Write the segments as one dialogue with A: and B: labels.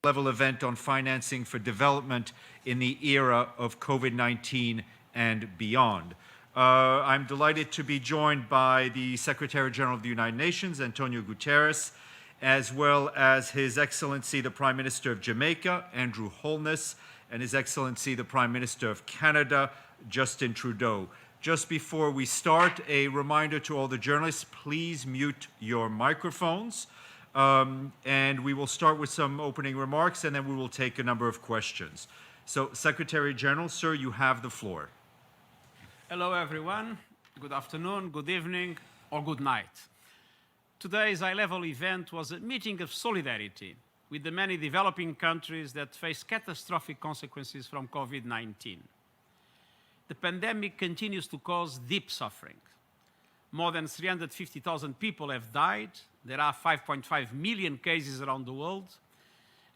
A: level event on financing for development in the era of COVID-19 and beyond. I'm delighted to be joined by the Secretary General of the United Nations, António Guterres, as well as His Excellency the Prime Minister of Jamaica, Andrew Holness, and His Excellency the Prime Minister of Canada, Justin Trudeau. Just before we start, a reminder to all the journalists, please mute your microphones. And we will start with some opening remarks, and then we will take a number of questions. So, Secretary General, sir, you have the floor.
B: Hello, everyone. Good afternoon, good evening, or good night. Today's high-level event was a meeting of solidarity with the many developing countries that face catastrophic consequences from COVID-19. The pandemic continues to cause deep suffering. More than 350,000 people have died. There are 5.5 million cases around the world.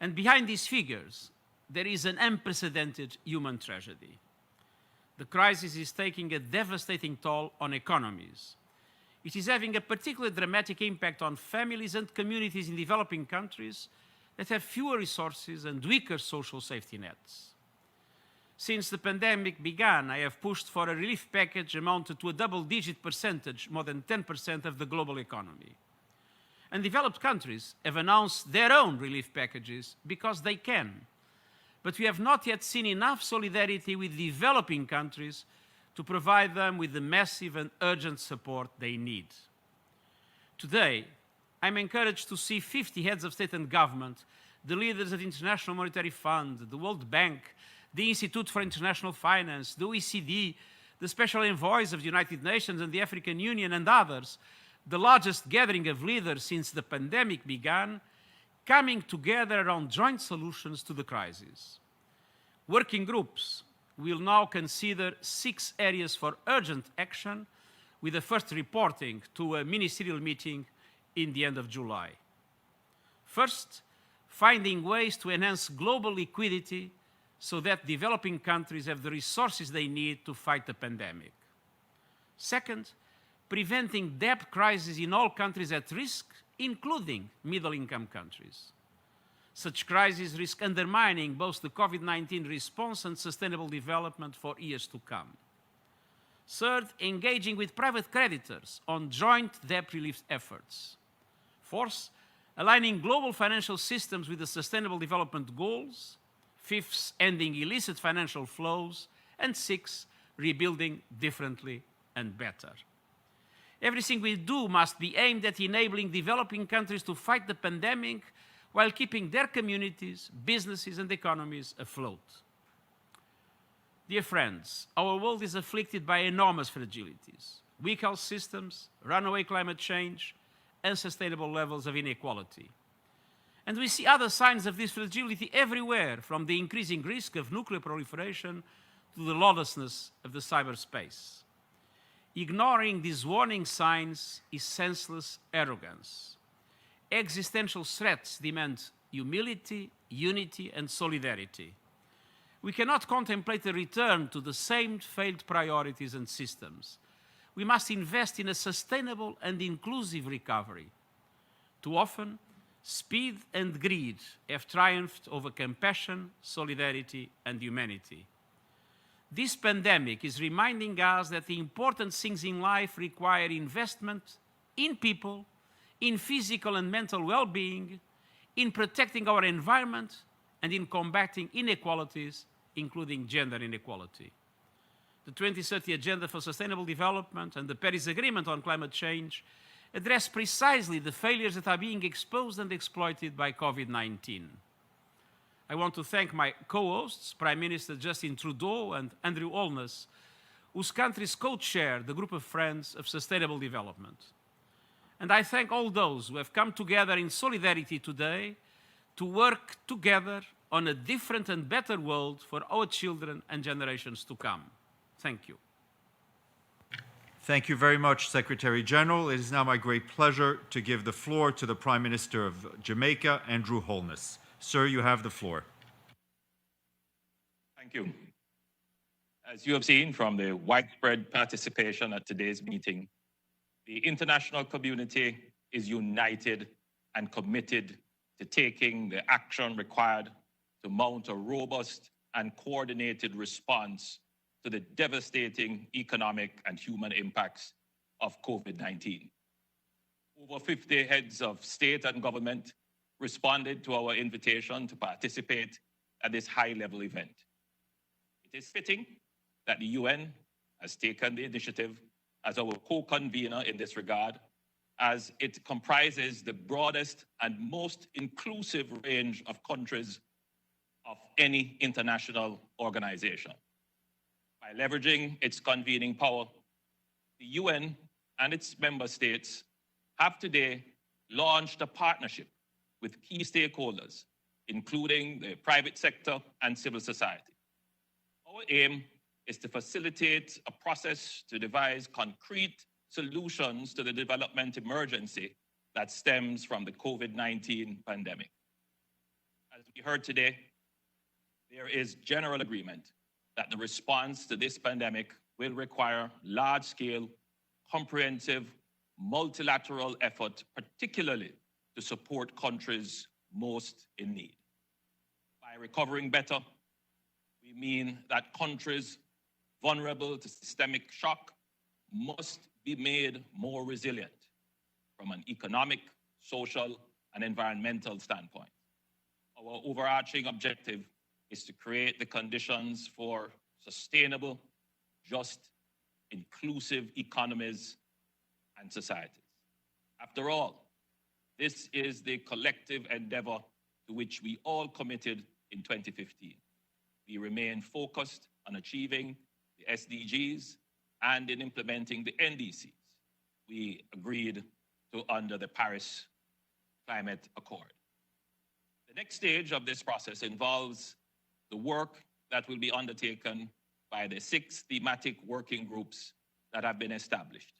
B: And behind these figures, there is an unprecedented human tragedy. The crisis is taking a devastating toll on economies. It is having a particularly dramatic impact on families and communities in developing countries that have fewer resources and weaker social safety nets. Since the pandemic began, I have pushed for a relief package amounted to a double-digit percentage, more than 10% of the global economy. And developed countries have announced their own relief packages because they can. But we have not yet seen enough solidarity with developing countries to provide them with the massive and urgent support they need. Today, I'm encouraged to see 50 heads of state and government, the leaders of the International Monetary Fund, the World Bank, the Institute for International Finance, the OECD, the Special Envoys of the United Nations and the African Union and others, the largest gathering of leaders since the pandemic began, coming together around joint solutions to the crisis. Working groups will now consider 6 areas for urgent action, with the first reporting to a ministerial meeting in the end of July. First, finding ways to enhance global liquidity so that developing countries have the resources they need to fight the pandemic. Second, preventing debt crises in all countries at risk, including middle-income countries. Such crises risk undermining both the COVID-19 response and sustainable development for years to come. Third, engaging with private creditors on joint debt relief efforts. Fourth, aligning global financial systems with the Sustainable Development Goals. Fifth, ending illicit financial flows. And sixth, rebuilding differently and better. Everything we do must be aimed at enabling developing countries to fight the pandemic while keeping their communities, businesses, and economies afloat. Dear friends, our world is afflicted by enormous fragilities: weak health systems, runaway climate change, unsustainable levels of inequality. And we see other signs of this fragility everywhere, from the increasing risk of nuclear proliferation to the lawlessness of the cyberspace. Ignoring these warning signs is senseless arrogance. Existential threats demand humility, unity, and solidarity. We cannot contemplate a return to the same failed priorities and systems. We must invest in a sustainable and inclusive recovery. Too often, speed and greed have triumphed over compassion, solidarity, and humanity. This pandemic is reminding us that the important things in life require investment in people, in physical and mental well-being, in protecting our environment, and in combating inequalities, including gender inequality. The 2030 Agenda for Sustainable Development and the Paris Agreement on Climate Change address precisely the failures that are being exposed and exploited by COVID-19. I want to thank my co-hosts, Prime Minister Justin Trudeau and Andrew Holness, whose countries co-chair the Group of Friends of Sustainable Development. And I thank all those who have come together in solidarity today to work together on a different and better world for our children and generations to come. Thank you.
A: Thank you very much, Secretary General. It is now my great pleasure to give the floor to the Prime Minister of Jamaica, Andrew Holness. Sir, you have the floor.
C: Thank you. As you have seen from the widespread participation at today's meeting, the international community is united and committed to taking the action required to mount a robust and coordinated response to the devastating economic and human impacts of COVID-19. Over 50 heads of state and government responded to our invitation to participate at this high-level event. It is fitting that the UN has taken the initiative as our co-convener in this regard, as it comprises the broadest and most inclusive range of countries of any international organization. By leveraging its convening power, the UN and its member states have today launched a partnership with key stakeholders, including the private sector and civil society. Our aim is to facilitate a process to devise concrete solutions to the development emergency that stems from the COVID-19 pandemic. As we heard today, there is general agreement that the response to this pandemic will require large-scale, comprehensive, multilateral effort, particularly to support countries most in need. By recovering better, we mean that countries vulnerable to systemic shock must be made more resilient from an economic, social, and environmental standpoint. Our overarching objective is to create the conditions for sustainable, just, inclusive economies and societies. After all, this is the collective endeavor to which we all committed in 2015. We remain focused on achieving the SDGs and in implementing the NDCs we agreed to under the Paris Climate Accord. The next stage of this process involves the work that will be undertaken by the 6 thematic working groups that have been established.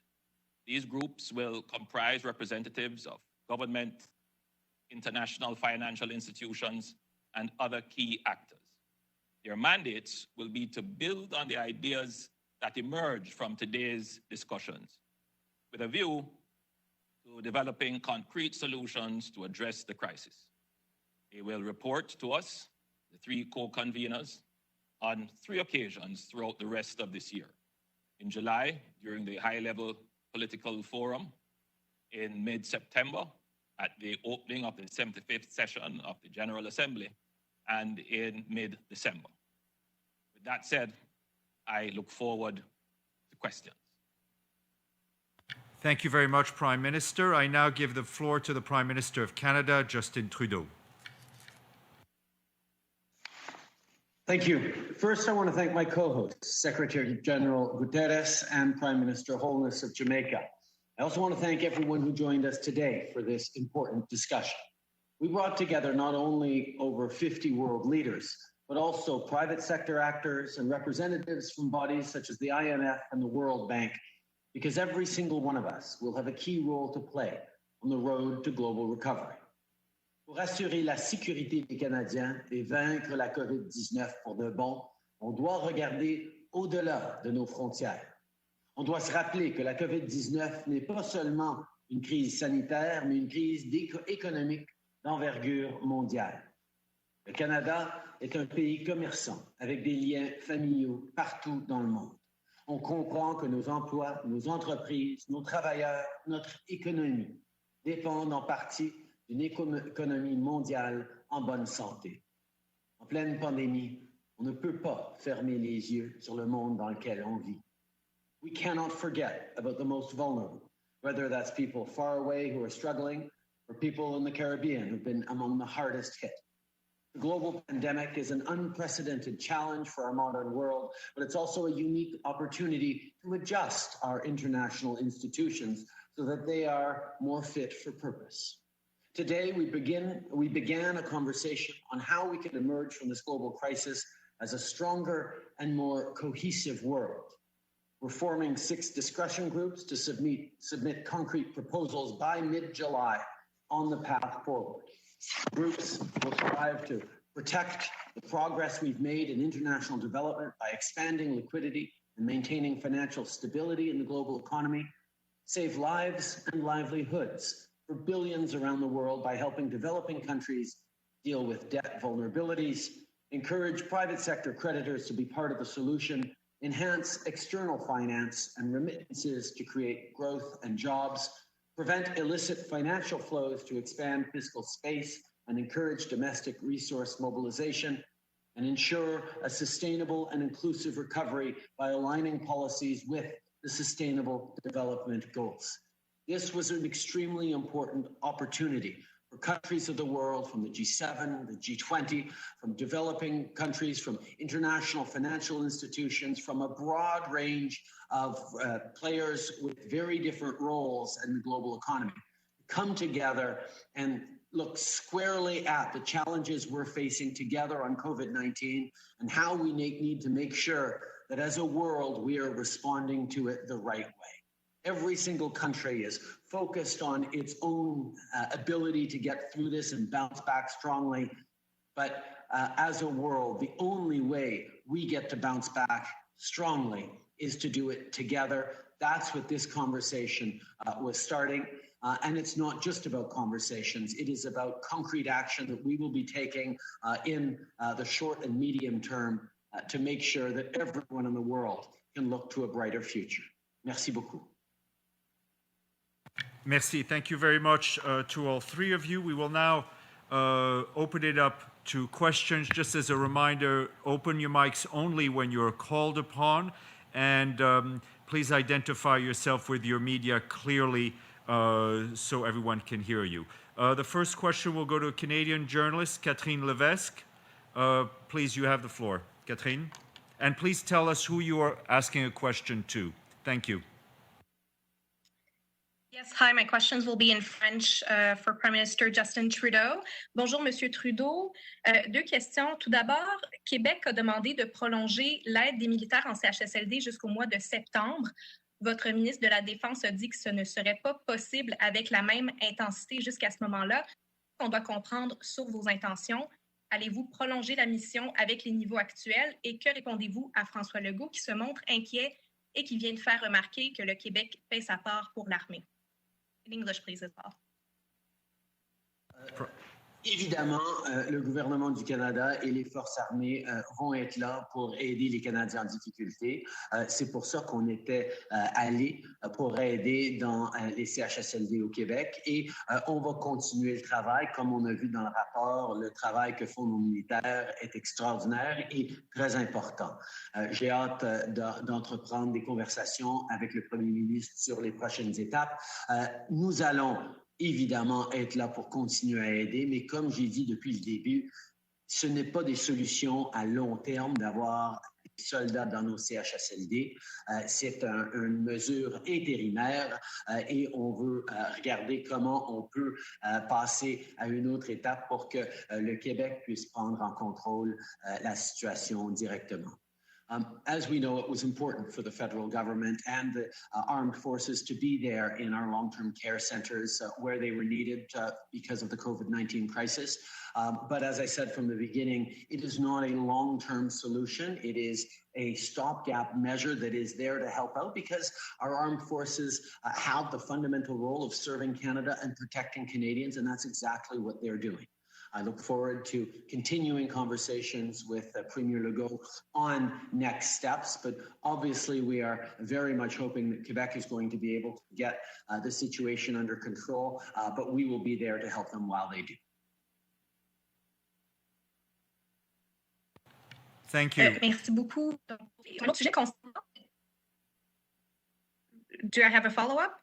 C: These groups will comprise representatives of government, international financial institutions, and other key actors. Their mandates will be to build on the ideas that emerge from today's discussions, with a view to developing concrete solutions to address the crisis. They will report to us, the 3 co-conveners, on 3 occasions throughout the rest of this year. In July, during the high-level political forum, in mid-September, at the opening of the 75th session of the General Assembly, and in mid-December. With that said, I look forward to questions.
A: Thank you very much, Prime Minister. I now give the floor to the Prime Minister of Canada, Justin Trudeau.
D: Thank you. First, I want to thank my co-hosts, Secretary General Guterres and Prime Minister Holness of Jamaica. I also want to thank everyone who joined us today for this important discussion. We brought together not only over 50 world leaders, but also private sector actors and representatives from bodies such as the IMF and the World Bank, because every single one of us will have a key role to play on the road to global recovery. Pour assurer la sécurité des Canadiens et vaincre la COVID-19 pour de bon, on doit regarder au-delà de nos frontières. On doit se rappeler que la COVID-19 n'est pas seulement une crise sanitaire, mais une crise économique d'envergure mondiale. Le Canada est un pays commerçant avec des liens familiaux partout dans le monde. On comprend que nos emplois, nos entreprises, nos travailleurs, notre économie dépendent en partie d'une économie mondiale en bonne santé. En pleine pandémie, on ne peut pas fermer les yeux sur le monde dans lequel on vit. We cannot forget about the most vulnerable, whether that's people far away who are struggling or people in the Caribbean who've been among the hardest hit. The global pandemic is an unprecedented challenge for our modern world, but it's also a unique opportunity to adjust our international institutions so that they are more fit for purpose. Today, we began a conversation on how we can emerge from this global crisis as a stronger and more cohesive world. We're forming 6 discussion groups to submit concrete proposals by mid-July on the path forward. Groups will strive to protect the progress we've made in international development by expanding liquidity and maintaining financial stability in the global economy, save lives and livelihoods for billions around the world by helping developing countries deal with debt vulnerabilities, encourage private sector creditors to be part of the solution, enhance external finance and remittances to create growth and jobs, prevent illicit financial flows to expand fiscal space and encourage domestic resource mobilization, and ensure a sustainable and inclusive recovery by aligning policies with the Sustainable Development Goals. This was an extremely important opportunity for countries of the world, from the G7, the G20, from developing countries, from international financial institutions, from a broad range of players with very different roles in the global economy, come together and look squarely at the challenges we're facing together on COVID-19 and how we need to make sure that as a world, we are responding to it the right way. Every single country is focused on its own ability to get through this and bounce back strongly. But as a world, the only way we get to bounce back strongly is to do it together. That's what this conversation was starting. And it's not just about conversations. It is about concrete action that we will be taking in the short and medium term to make sure that everyone in the world can look to a brighter future. Merci beaucoup.
A: Merci. Thank you very much to all three of you. We will now open it up to questions. Just as a reminder, open your mics only when you're called upon, and please identify yourself with your media clearly so everyone can hear you. The first question will go to Canadian journalist Catherine Levesque. Please, you have the floor, Catherine. And please tell us who you are asking a question to. Thank you.
E: Yes, hi, my questions will be in French for Prime Minister Justin Trudeau. Bonjour, Monsieur Trudeau. Deux questions. Tout d'abord, Québec a demandé de prolonger l'aide des militaires en CHSLD jusqu'au mois de septembre. Votre ministre de la Défense a dit que ce ne serait pas possible avec la même intensité jusqu'à ce moment-là. On doit comprendre sur vos intentions. Allez-vous prolonger la mission avec les niveaux actuels? Et que répondez-vous à François Legault qui se montre inquiet et qui vient de faire remarquer que le Québec paie sa part pour l'armée? In English, please, as well.
D: Évidemment, le gouvernement du Canada et les forces armées vont être là pour aider les Canadiens en difficulté. C'est pour ça qu'on était allé pour aider dans les CHSLD au Québec et on va continuer le travail. Comme on a vu dans le rapport, le travail que font nos militaires est extraordinaire et très important. J'ai hâte d'entreprendre des conversations avec le Premier ministre sur les prochaines étapes. Nous allons évidemment être là pour continuer à aider, mais comme j'ai dit depuis le début, ce n'est pas des solutions à long terme d'avoir des soldats dans nos CHSLD. C'est une mesure intérimaire et on veut regarder comment on peut passer à une autre étape pour que le Québec puisse prendre en contrôle la situation directement. As we know, it was important for the federal government and the armed forces to be there in our long-term care centers where they were needed because of the COVID-19 crisis. But as I said from the beginning, it is not a long-term solution. It is a stopgap measure that is there to help out because our armed forces have the fundamental role of serving Canada and protecting Canadians, and that's exactly what they're doing. I look forward to continuing conversations with Premier Legault on next steps, but obviously we are very much hoping that Quebec is going to be able to get the situation under control, but we will be there to help them while they do.
A: Thank you.
E: Merci beaucoup. Un autre sujet concernant... Do I have a follow-up?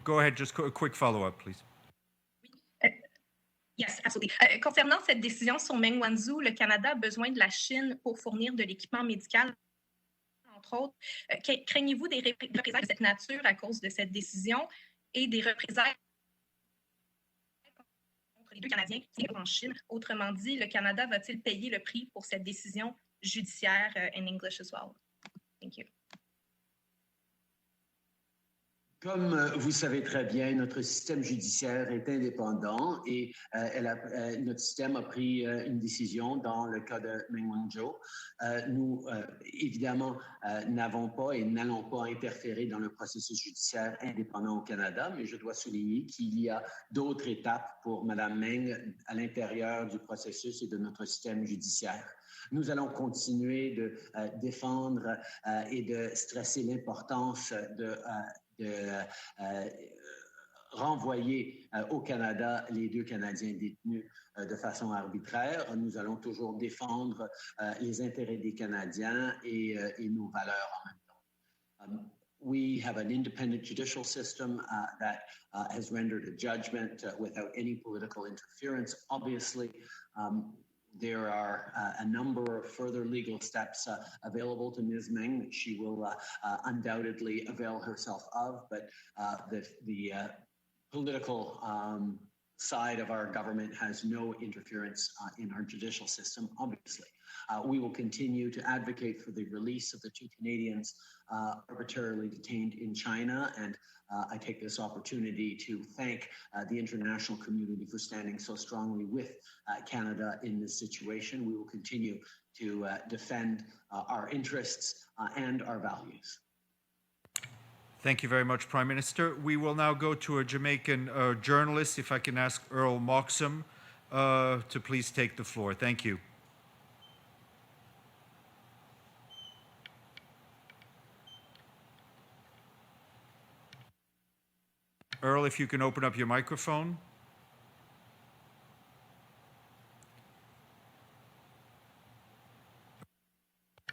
A: Go ahead, just a quick follow-up, please.
E: Yes, absolutely. Concernant cette décision sur Meng Wanzhou, le Canada a besoin de la Chine pour fournir de l'équipement médical, entre autres. Craignez-vous des représailles de cette nature à cause de cette décision et des représailles contre les deux Canadiens qui sont en Chine? Autrement dit, le Canada va-t-il payer le prix pour cette décision judiciaire in English as well? Thank you.
D: Comme vous savez très bien, notre système judiciaire est indépendant et notre système a pris une décision dans le cas de Meng Wanzhou. Nous, évidemment, n'avons pas et n'allons pas interférer dans le processus judiciaire indépendant au Canada, mais je dois souligner qu'il y a d'autres étapes pour Mme Meng à l'intérieur du processus et de notre système judiciaire. Nous allons continuer de défendre et de stresser l'importance de renvoyer au Canada les 2 Canadiens détenus de façon arbitraire. Nous allons toujours défendre les intérêts des Canadiens et nos valeurs en même temps. We have an independent judicial system that has rendered a judgment without any political interference. Obviously, there are a number of further legal steps available to Ms. Meng that she will undoubtedly avail herself of, but the political side of our government has no interference in our judicial system, obviously. We will continue to advocate for the release of the 2 Canadians arbitrarily detained in China, and I take this opportunity to thank the international community for standing so strongly with Canada in this situation. We will continue to defend our interests and our values.
A: Thank you very much, Prime Minister. We will now go to a Jamaican journalist. If I can ask Earl Moxham to please take the floor. Thank you. Earl, if you can open up your microphone.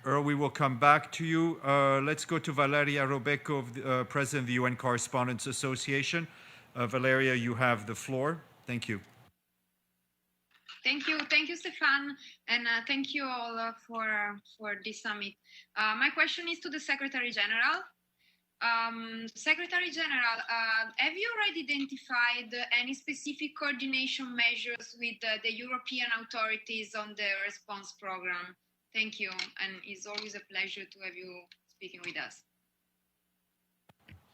A: Earl, we will come back to you. Let's go to Valeria Robeco, President of the UN Correspondents Association. Valeria, you have the floor. Thank you.
F: Thank you, Stefan, and thank you all for this summit. My question is to the Secretary General. Secretary General, have you already identified any specific coordination measures with the European authorities on the response program? Thank you, and it's always a pleasure to have you speaking with us.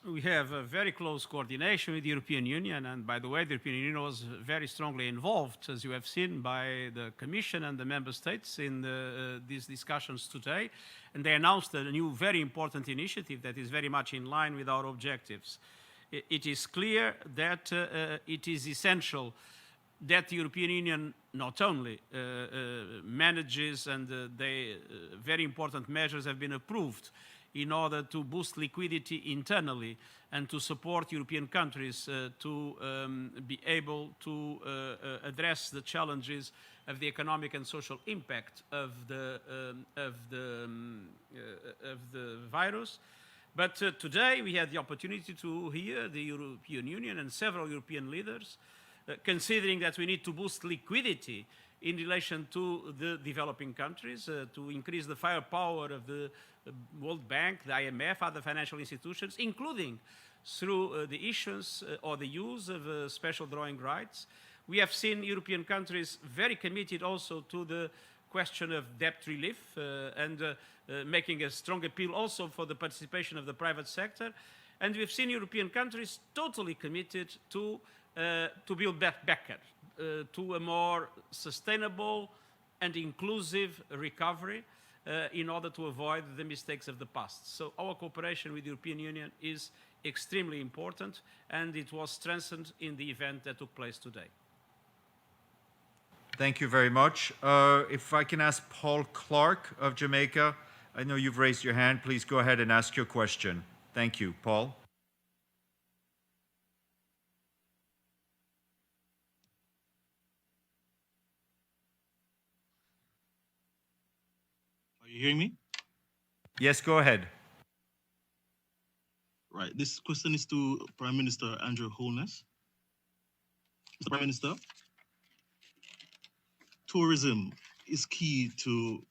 B: We have a very close coordination with the European Union, and by the way, the European Union was very strongly involved, as you have seen, by the Commission and the Member States in these discussions today, and they announced a new, very important initiative that is very much in line with our objectives. It is clear that it is essential that the European Union not only manages, and very important measures have been approved in order to boost liquidity internally and to support European countries to be able to address the challenges of the economic and social impact of the virus. But today we had the opportunity to hear the European Union and several European leaders considering that we need to boost liquidity in relation to the developing countries, to increase the firepower of the World Bank, the IMF, other financial institutions, including through the issuance or the use of special drawing rights. We have seen European countries very committed also to the question of debt relief and making a strong appeal also for the participation of the private sector. And we've seen European countries totally committed to build back better, to a more sustainable and inclusive recovery in order to avoid the mistakes of the past. So our cooperation with the European Union is extremely important, and it was strengthened in the event that took place today.
A: Thank you very much. If I can ask Paul Clark of Jamaica, I know you've raised your hand. Please go ahead and ask your question. Thank you, Paul.
G: Are you hearing me?
A: Yes, go ahead.
G: Right. This question is to Prime Minister Andrew Holness. Mr. Prime Minister, tourism is key to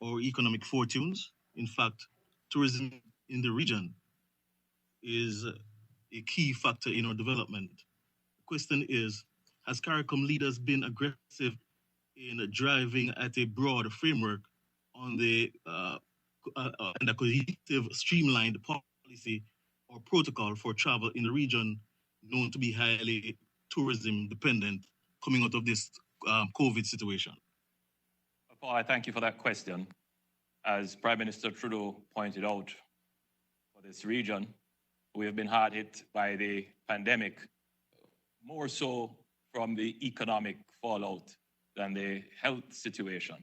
G: our economic fortunes. In fact, tourism in the region is a key factor in our development. The question is, has CARICOM leaders been aggressive in driving at a broad framework on the and a cohesive, streamlined policy or protocol for travel in the region known to be highly tourism dependent coming out of this COVID situation?
C: Paul, I thank you for that question. As Prime Minister Trudeau pointed out, for this region, we have been hard hit by the pandemic, more so from the economic fallout than the health situation.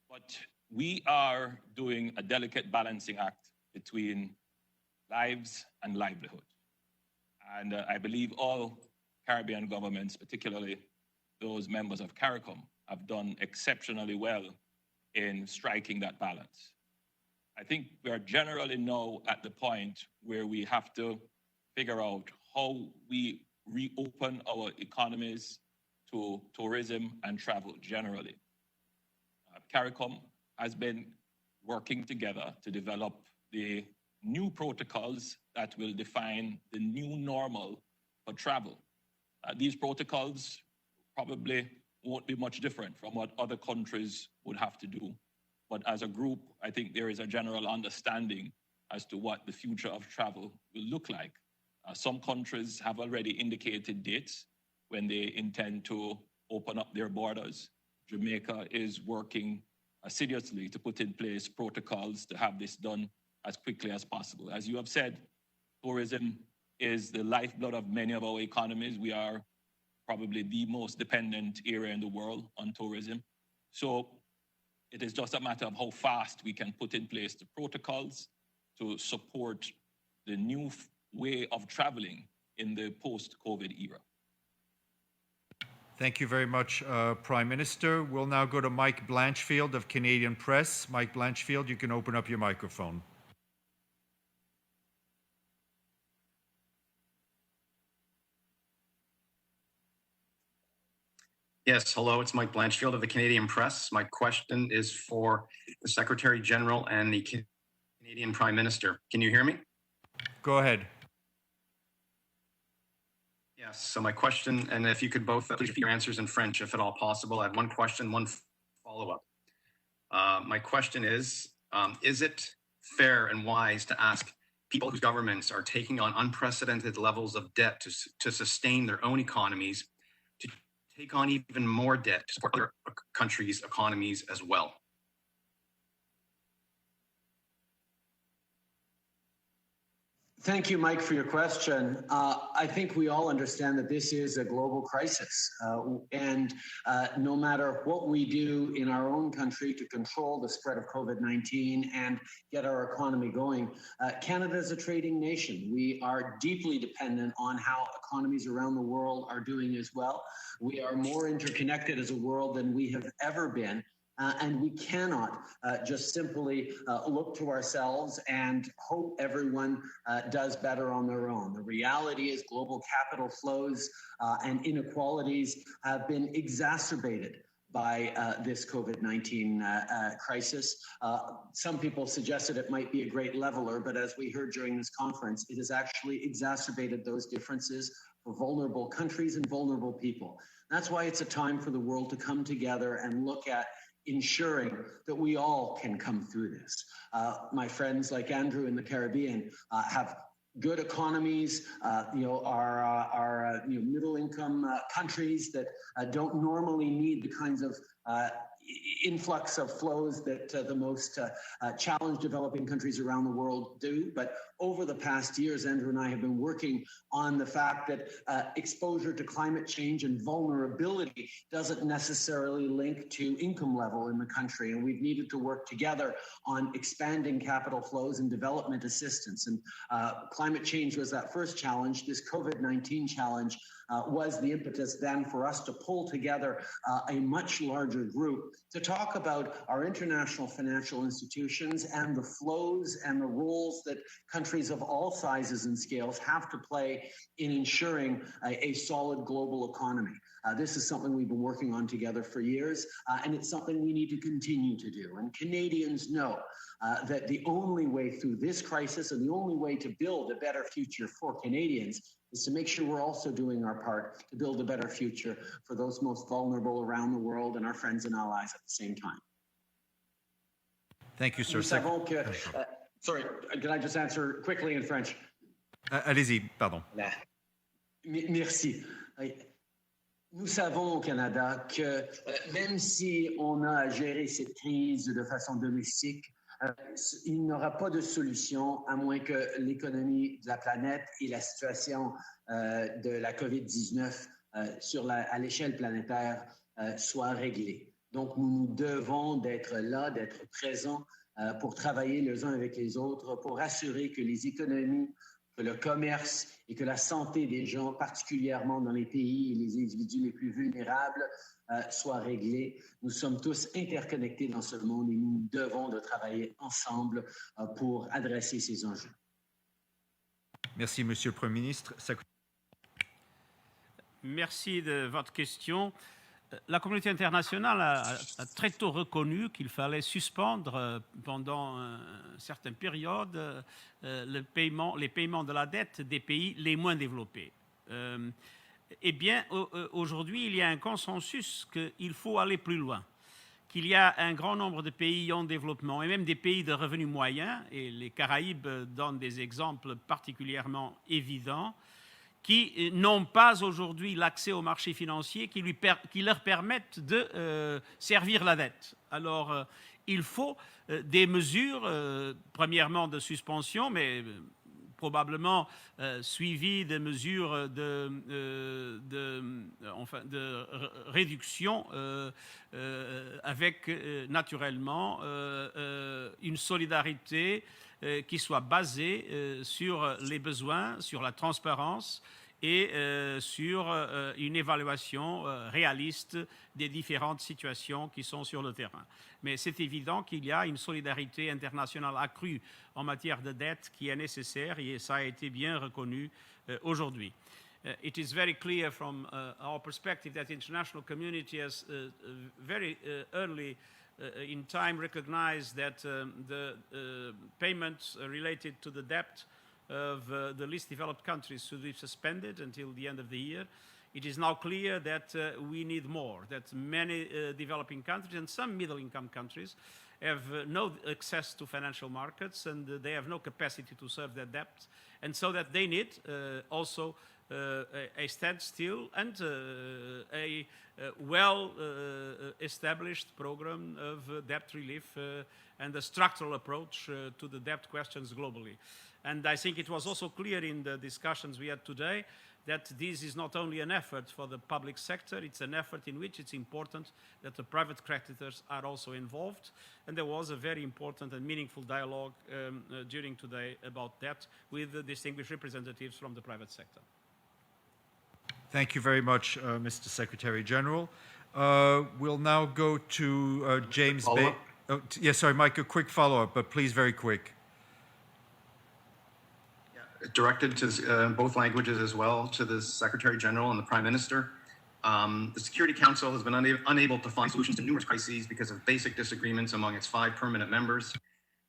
C: But we are doing a delicate balancing act between lives and livelihood. And I believe all Caribbean governments, particularly those members of CARICOM, have done exceptionally well in striking that balance. I think we are generally now at the point where we have to figure out how we reopen our economies to tourism and travel generally. CARICOM has been working together to develop the new protocols that will define the new normal for travel. These protocols probably won't be much different from what other countries would have to do. But as a group, I think there is a general understanding as to what the future of travel will look like. Some countries have already indicated dates when they intend to open up their borders. Jamaica is working assiduously to put in place protocols to have this done as quickly as possible. As you have said, tourism is the lifeblood of many of our economies. We are probably the most dependent area in the world on tourism. So it is just a matter of how fast we can put in place the protocols to support the new way of traveling in the post-COVID era.
A: Thank you very much, Prime Minister. We'll now go to Mike Blanchfield of Canadian Press. Mike Blanchfield, you can open up your microphone.
H: Yes, hello, it's Mike Blanchfield of the Canadian Press. My question is for the Secretary General and the Canadian Prime Minister. Can you hear me?
A: Go ahead.
H: Yes, so my question, and if you could both please repeat your answers in French, if at all possible. I have one question, one follow-up. My question is it fair and wise to ask people whose governments are taking on unprecedented levels of debt to sustain their own economies to take on even more debt to support other countries' economies as well?
D: Thank you, Mike, for your question. I think we all understand that this is a global crisis. And no matter what we do in our own country to control the spread of COVID-19 and get our economy going, Canada is a trading nation. We are deeply dependent on how economies around the world are doing as well. We are more interconnected as a world than we have ever been. And we cannot just simply look to ourselves and hope everyone does better on their own. The reality is global capital flows and inequalities have been exacerbated by this COVID-19 crisis. Some people suggested it might be a great leveler, but as we heard during this conference, it has actually exacerbated those differences for vulnerable countries and vulnerable people. That's why it's a time for the world to come together and look at ensuring that we all can come through this. My friends like Andrew in the Caribbean have good economies, are middle-income countries that don't normally need the kinds of influx of flows that the most challenged developing countries around the world do. But over the past years, Andrew and I have been working on the fact that exposure to climate change and vulnerability doesn't necessarily link to income level in the country. And we've needed to work together on expanding capital flows and development assistance. And climate change was that first challenge. This COVID-19 challenge was the impetus then for us to pull together a much larger group to talk about our international financial institutions and the flows and the roles that countries of all sizes and scales have to play in ensuring a solid global economy. This is something we've been working on together for years, and it's something we need to continue to do. And Canadians know that the only way through this crisis and the only way to build a better future for Canadians is to make sure we're also doing our part to build a better future for those most vulnerable around the world and our friends and allies at the same time.
A: Thank you, sir.
D: Sorry, can I just answer quickly in French?
A: Allez-y, pardon.
D: Voilà. Merci. Oui. Nous savons au Canada que même si on a géré cette crise de façon domestique, il n'y aura pas de solution à moins que l'économie de la planète et la situation de la COVID-19 à l'échelle planétaire soient réglées. Donc, nous devons d'être là, d'être présents pour travailler les uns avec les autres, pour assurer que les économies, que le commerce et que la santé des gens, particulièrement dans les pays et les individus les plus vulnérables, soient réglés. Nous sommes tous interconnectés dans ce monde et nous devons de travailler ensemble pour adresser ces enjeux.
B: Merci, Monsieur le Premier ministre. Merci de votre question. La communauté internationale a très tôt reconnu qu'il fallait suspendre pendant une certaine période les paiements de la dette des pays les moins développés. Eh bien, aujourd'hui, il y a un consensus qu'il faut aller plus loin, qu'il y a un grand nombre de pays en développement et même des pays de revenus moyens, et les Caraïbes donnent des exemples particulièrement évidents, qui n'ont pas aujourd'hui l'accès aux marchés financiers qui leur permettent de servir la dette. Alors, il faut des mesures, premièrement de suspension, mais probablement suivies de mesures de réduction avec naturellement une solidarité qui soit basée sur les besoins, sur la transparence et sur une évaluation réaliste des différentes situations qui sont sur le terrain. Mais c'est évident qu'il y a une solidarité internationale accrue en matière de dette qui est nécessaire et ça a été bien reconnu aujourd'hui. It is very clear from our perspective that the international community has very early in time recognized that the payments related to the debt of the least developed countries should be suspended until the end of the year. It is now clear that we need more, that many developing countries and some middle-income countries have no access to financial markets and they have no capacity to serve their debt, and so that they need also a standstill and a well-established program of debt relief and a structural approach to the debt questions globally. And I think it was also clear in the discussions we had today that this is not only an effort for the public sector, it's an effort in which it's important that the private creditors are also involved. And there was a very important and meaningful dialogue during today about that with the distinguished representatives from the private sector.
A: Thank you very much, Mr. Secretary General. We'll now go to James Bay. Oh, yes, sorry, Mike, a quick follow-up, but please very quick.
H: Directed to both languages as well, to the Secretary General and the Prime Minister. The Security Council has been unable to find solutions to numerous crises because of basic disagreements among its 5 permanent members.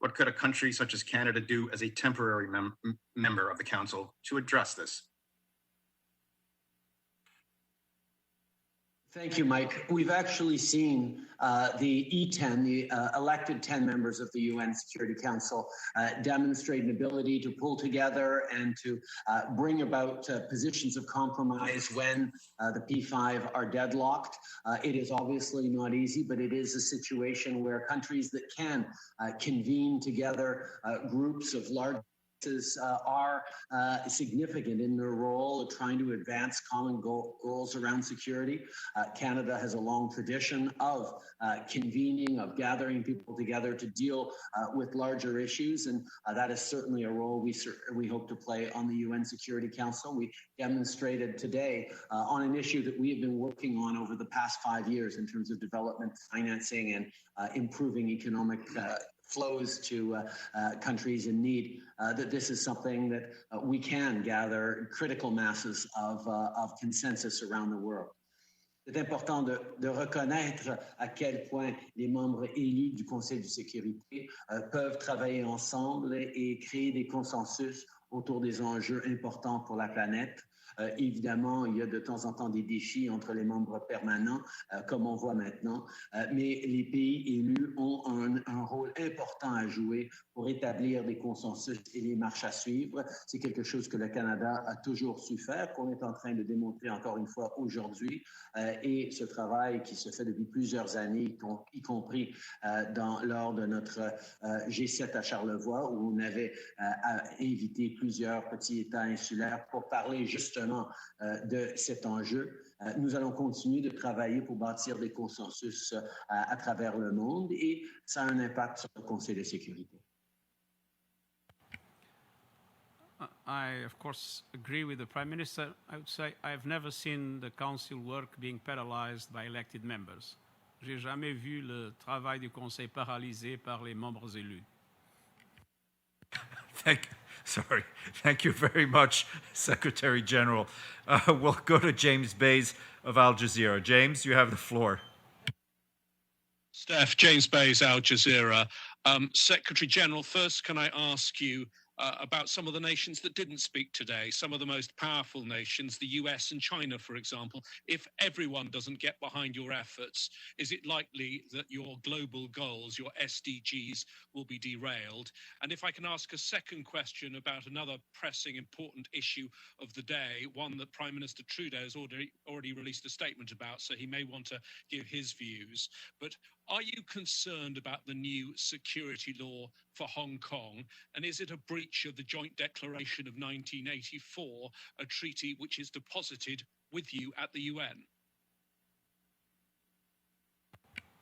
H: What could a country such as Canada do as a temporary member of the Council to address this?
D: Thank you, Mike. We've actually seen the E10, the elected 10 members of the UN Security Council, demonstrate an ability to pull together and to bring about positions of compromise when the P5 are deadlocked. It is obviously not easy, but it is a situation where countries that can convene together groups of large are significant in their role of trying to advance common goals around security. Canada has a long tradition of convening, of gathering people together to deal with larger issues, and that is certainly a role we hope to play on the UN Security Council. We demonstrated today on an issue that we have been working on over the past 5 years in terms of development financing and improving economic flows to countries in need, that this is something that we can gather critical masses of consensus around the world. C'est important de reconnaître à quel point les membres élus du Conseil de sécurité peuvent travailler ensemble et créer des consensus autour des enjeux importants pour la planète. Évidemment, il y a de temps en temps des défis entre les membres permanents, comme on voit maintenant, mais les pays élus ont un rôle important à jouer pour établir des consensus et les marches à suivre. C'est quelque chose que le Canada a toujours su faire, qu'on est en train de démontrer encore une fois aujourd'hui, et ce travail qui se fait depuis plusieurs années, y compris lors de notre G7 à Charlevoix, où on avait invité plusieurs petits États insulaires pour parler justement de cet enjeu. Nous allons continuer de travailler pour bâtir des consensus à travers le monde, et ça a un impact sur le Conseil de sécurité.
B: I, of course, agree with the Prime Minister. I would say I've never seen the Council work being paralyzed by elected members. J'ai jamais vu le travail du Conseil paralysé par les membres élus.
A: Thank you very much, Secretary General. We'll go to James Bays of Al Jazeera. James, you have the floor.
I: Steph, James Bays, Al Jazeera. Secretary General, first, can I ask you about some of the nations that didn't speak today, some of the most powerful nations, the US and China, for example? If everyone doesn't get behind your efforts, is it likely that your global goals, your SDGs, will be derailed? And if I can ask a second question about another pressing, important issue of the day, one that Prime Minister Trudeau has already released a statement about, so he may want to give his views. But are you concerned about the new security law for Hong Kong? And is it a breach of the Joint Declaration of 1984, a treaty which is deposited with you at the UN?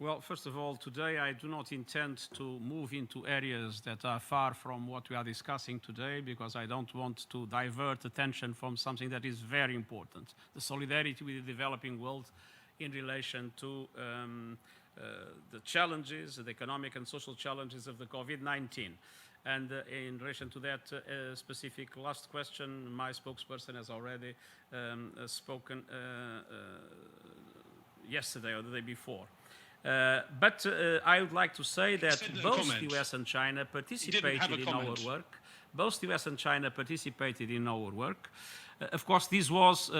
B: Well, first of all, today I do not intend to move into areas that are far from what we are discussing today, because I don't want to divert attention from something that is very important, the solidarity with the developing world in relation to the challenges, the economic and social challenges of the COVID-19. And in relation to that specific last question, my spokesperson has already spoken yesterday or the day before. But I would like to say that both the US and China participated in our work. Both the US and China participated in our work. Of course, this was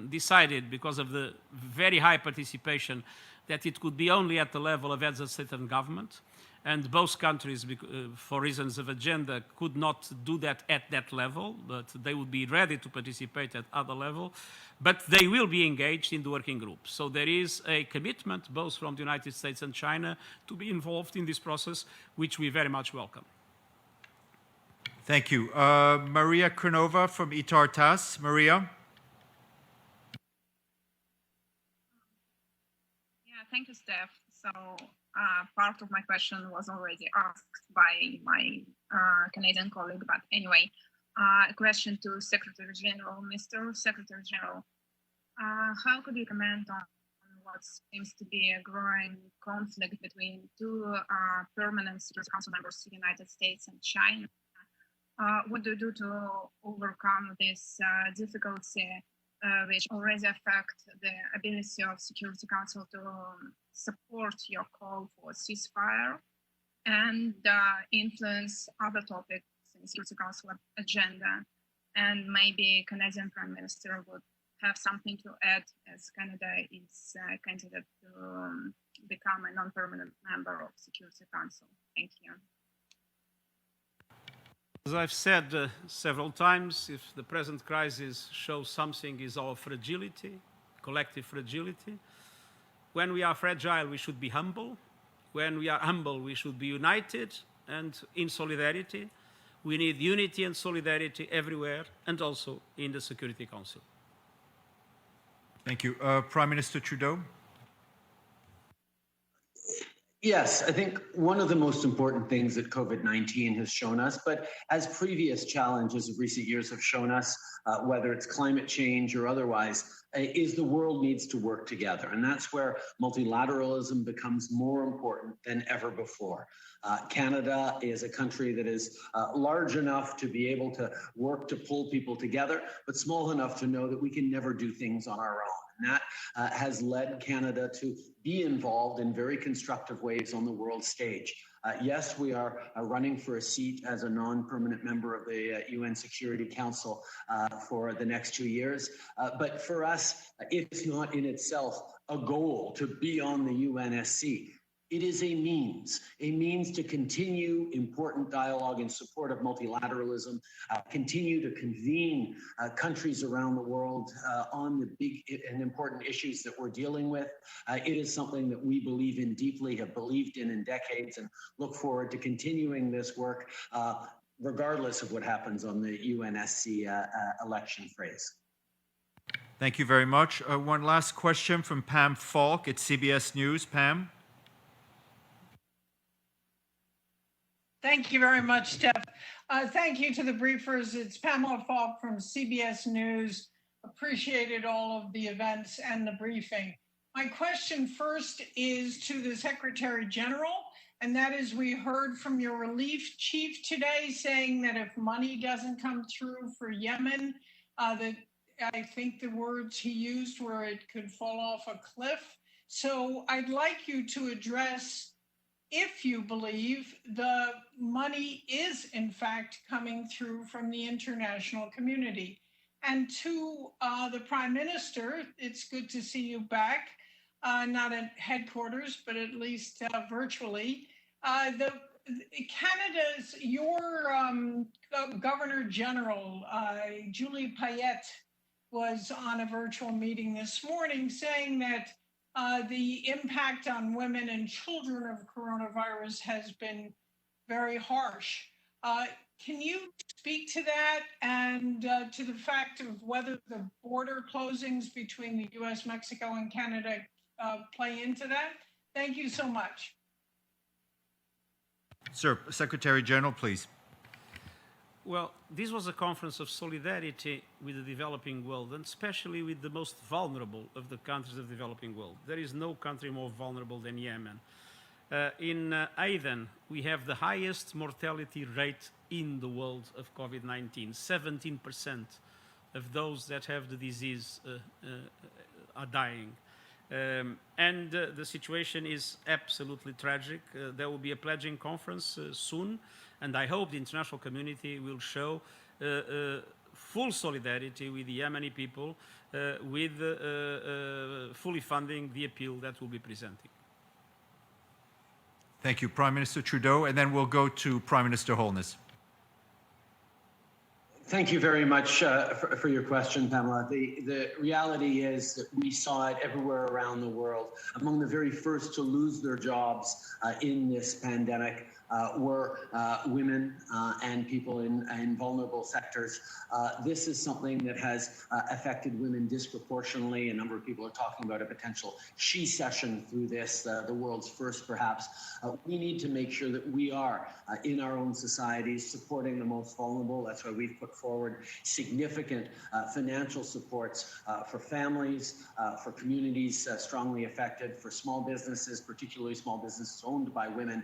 B: decided because of the very high participation that it could be only at the level of heads of state and government. And both countries, for reasons of agenda, could not do that at that level, but they would be ready to participate at other level. But they will be engaged in the working group. So there is a commitment, both from the United States and China, to be involved in this process, which we very much welcome.
A: Thank you. Maria Krenova from ITAR-TASS. Maria?
J: Thank you, Steph. So part of my question was already asked by my Canadian colleague, but anyway, a question to Secretary General. Mr. Secretary General, how could you comment on what seems to be a growing conflict between two permanent Security Council members, the United States and China? What do you do to overcome this difficulty, which already affect the ability of Security Council to support your call for ceasefire and influence other topics in Security Council agenda? And maybe Canadian Prime Minister would have something to add, as Canada is a candidate to become a non-permanent member of Security Council. Thank you.
B: As I've said several times, if the present crisis shows something, is our fragility, collective fragility. When we are fragile, we should be humble. When we are humble, we should be united and in solidarity. We need unity and solidarity everywhere, and also in the Security Council.
A: Thank you. Prime Minister Trudeau?
D: Yes, I think one of the most important things that COVID-19 has shown us, but as previous challenges of recent years have shown us, whether it's climate change or otherwise, is the world needs to work together. And that's where multilateralism becomes more important than ever before. Canada is a country that is large enough to be able to work to pull people together, but small enough to know that we can never do things on our own. And that has led Canada to be involved in very constructive ways on the world stage. Yes, we are running for a seat as a non-permanent member of the UN Security Council for the next 2 years. But for us, it's not in itself a goal to be on the UNSC. It is a means to continue important dialogue in support of multilateralism, continue to convene countries around the world on the big and important issues that we're dealing with. It is something that we believe in deeply, have believed in decades, and look forward to continuing this work regardless of what happens on the UNSC election phrase.
A: Thank you very much. One last question from Pam Falk at CBS News. Pam?
K: Thank you very much, Steph. Thank you to the briefers. It's Pamela Falk from CBS News. Appreciated all of the events and the briefing. My question first is to the Secretary General, and that is, we heard from your relief chief today saying that if money doesn't come through for Yemen, that I think the words he used were it could fall off a cliff. So I'd like you to address if you believe the money is in fact coming through from the international community. And to the Prime Minister, it's good to see you back, not at headquarters, but at least virtually. Your Governor General, Julie Payette, was on a virtual meeting this morning saying that the impact on women and children of coronavirus has been very harsh. Can you speak to that and to the fact of whether the border closings between the US, Mexico, and Canada play into that? Thank you so much.
A: Sir, Secretary General, please.
B: Well, this was a conference of solidarity with the developing world, and especially with the most vulnerable of the countries of the developing world. There is no country more vulnerable than Yemen. In Aden, we have the highest mortality rate in the world of COVID-19. 17% of those that have the disease are dying. And the situation is absolutely tragic. There will be a pledging conference soon, and I hope the international community will show full solidarity with the Yemeni people with fully funding the appeal that we'll be presenting.
A: Thank you, Prime Minister Trudeau, and then we'll go to Prime Minister Holness.
D: Thank you very much for your question, Pamela. The reality is that we saw it everywhere around the world. Among the very first to lose their jobs in this pandemic were women and people in vulnerable sectors. This is something that has affected women disproportionately. A number of people are talking about a potential she-cession through this, the world's first perhaps. We need to make sure that we are in our own societies supporting the most vulnerable. That's why we've put forward significant financial supports for families, for communities strongly affected, for small businesses, particularly small businesses owned by women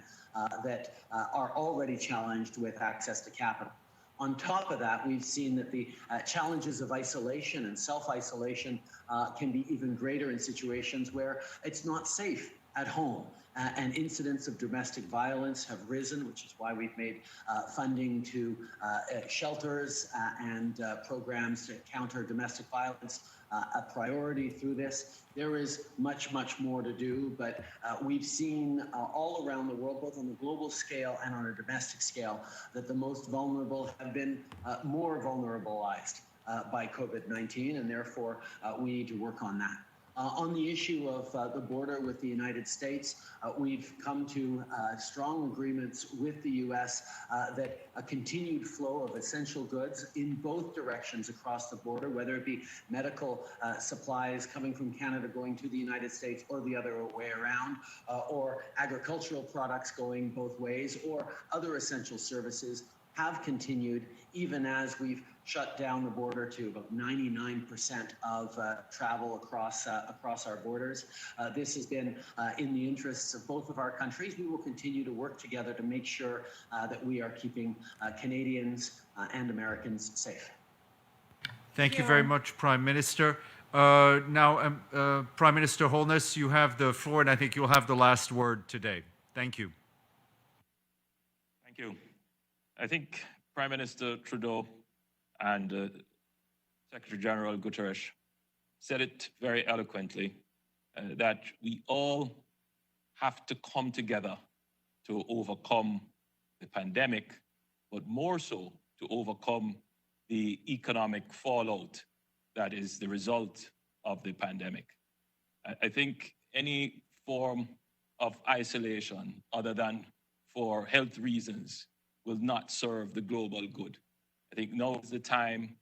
D: that are already challenged with access to capital. On top of that, we've seen that the challenges of isolation and self-isolation can be even greater in situations where it's not safe at home. And incidents of domestic violence have risen, which is why we've made funding to shelters and programs to counter domestic violence a priority through this. There is much, much more to do, but we've seen all around the world, both on the global scale and on a domestic scale, that the most vulnerable have been more vulnerabilized by COVID-19, and therefore we need to work on that. On the issue of the border with the United States, we've come to strong agreements with the U.S. That a continued flow of essential goods in both directions across the border, whether it be medical supplies coming from Canada going to the United States or the other way around, or agricultural products going both ways, or other essential services have continued even as we've shut down the border to about 99% of travel across our borders. This has been in the interests of both of our countries. We will continue to work together to make sure that we are keeping Canadians and Americans safe.
A: Thank you very much, Prime Minister. Now, Prime Minister Holness, you have the floor, and I think you'll have the last word today. Thank you.
C: I think Prime Minister Trudeau and Secretary General Guterres said it very eloquently, that we all have to come together to overcome the pandemic, but more so to overcome the economic fallout that is the result of the pandemic. I think any form of isolation other than for health reasons will not serve the global good. I think now is the time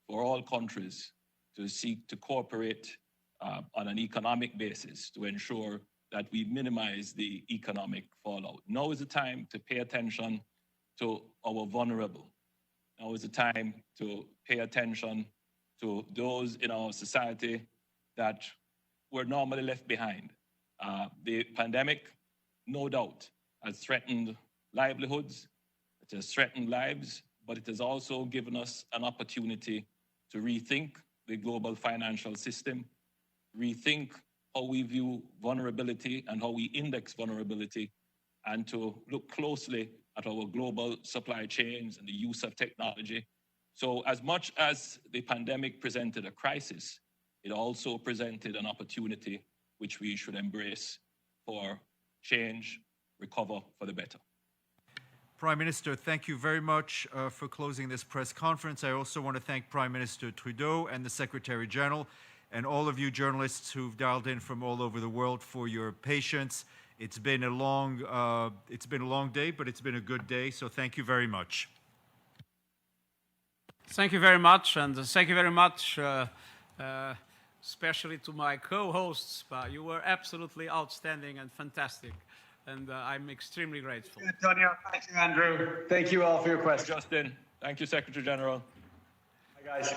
C: for all countries to seek to cooperate on an economic basis to ensure that we minimize the economic fallout. Now is the time to pay attention to our vulnerable. Now is the time to pay attention to those in our society that were normally left behind. The pandemic, no doubt, has threatened livelihoods, it has threatened lives, but it has also given us an opportunity to rethink the global financial system, rethink how we view vulnerability and how we index vulnerability, and to look closely at our global supply chains and the use of technology. So as much as the pandemic presented a crisis, it also presented an opportunity which we should embrace for change, recover for the better.
A: Prime Minister, thank you very much for closing this press conference. I also want to thank Prime Minister Trudeau and the Secretary General and all of you journalists who've dialed in from all over the world for your patience. It's been a long day, but it's been a good day. So thank you very much.
B: Thank you very much, and thank you very much, especially to my co-hosts. You were absolutely outstanding and fantastic, and I'm extremely grateful.
D: António, thank you, Andrew. Thank you all for your questions.
C: Justin, thank you, Secretary General.
D: Bye, guys.